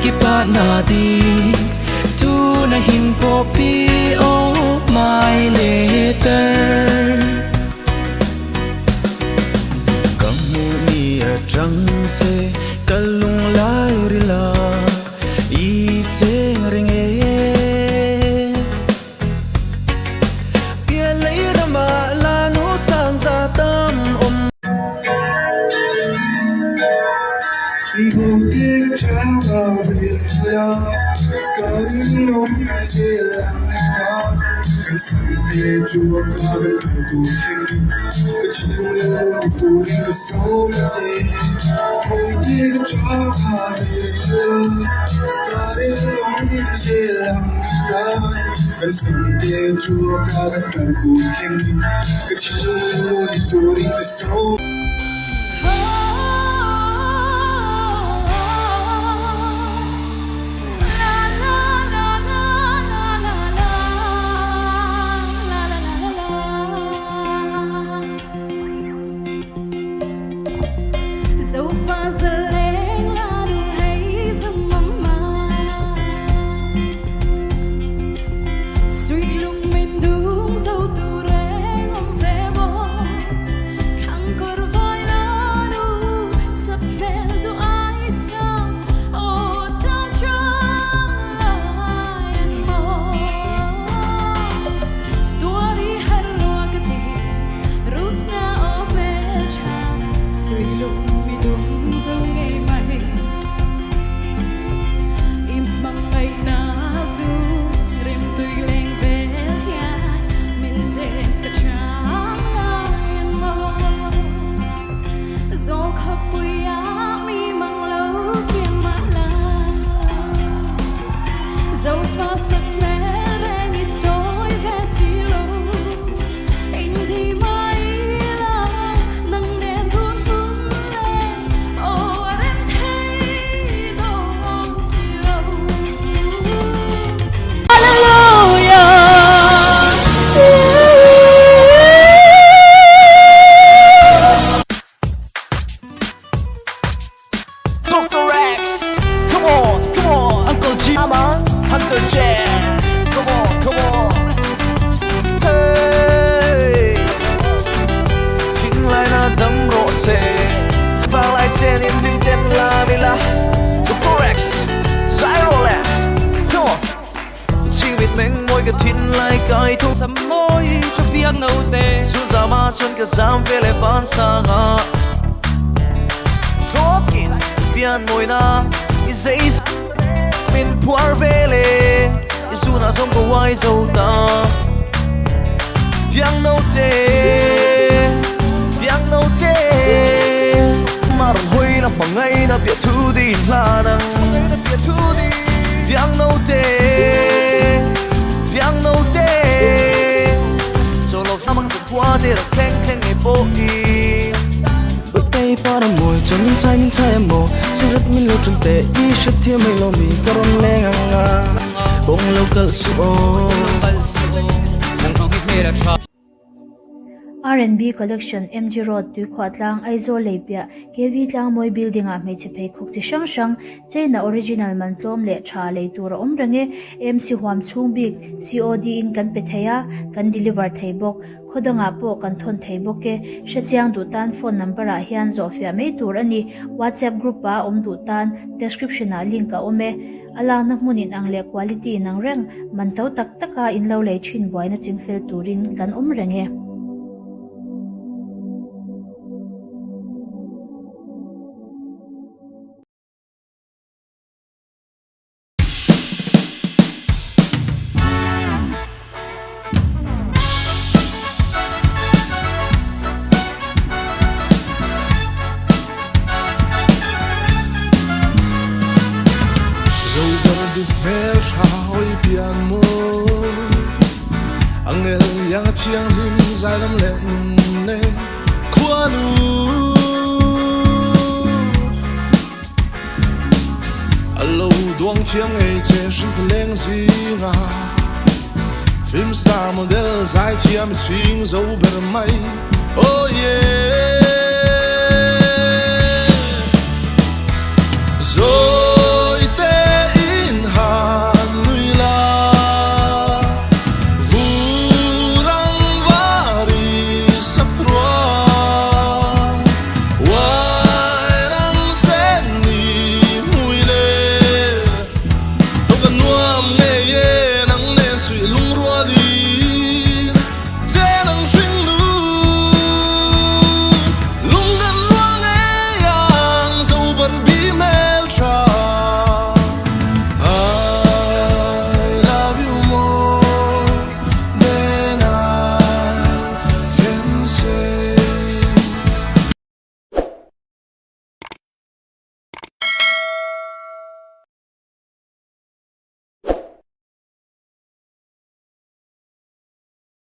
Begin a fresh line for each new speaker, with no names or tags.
ki pa na di tu na hin po pi oh my later kamu ni a trăng se kalung lai ri la i che ring e pia lấy ra mà la nu sang ra tâm om
Bukit Jawa bila karin om silang nikah sampai jua karin berkucing kecil di puri kesolje Bukit Jawa bila karin om silang nikah sampai jua karin berkucing kecil di puri kesolje
Ṭhin lai kai thu sam moi cho piang nâu te su za ma chun ka zam ve le fan sa nga thokin pian moi na i zai min puar ve le i su na som ko wai zo ta piang nâu te mar hoi na pangai na pia thu di la nang piang nâu te piang nâu te cho lộc samang sa qua te ra keng e po i
bước tay para mồi cho mình trai mồ sinh rất mình lâu trong tệ đi xuất thiên mình lâu mi caron le nga bông lâu cỡ sual
R&B collection MG Road ṭhenkhat lang aizo leipia KV tlang moi building a mei chephei khok chi sang sang cheina original man tlom le tha le tur om range MC huam chung bik COD in kan pe theia kan deliver thei bok khodanga po kan thon thei bok ke shachiang du tan phone number a hian zo fia mei tur ani WhatsApp group a om du tan description a link a ome alang na hmunin ang le quality nang reng man tau tak taka in lo le thin boy na chingfel turin kan om range
Chiang lim dài lắm lệ nung nê khoa nu alo duang chiang ấy chế sinh phải lên gì ngà phim star model dài thiam chinh dấu bề mây oh yeah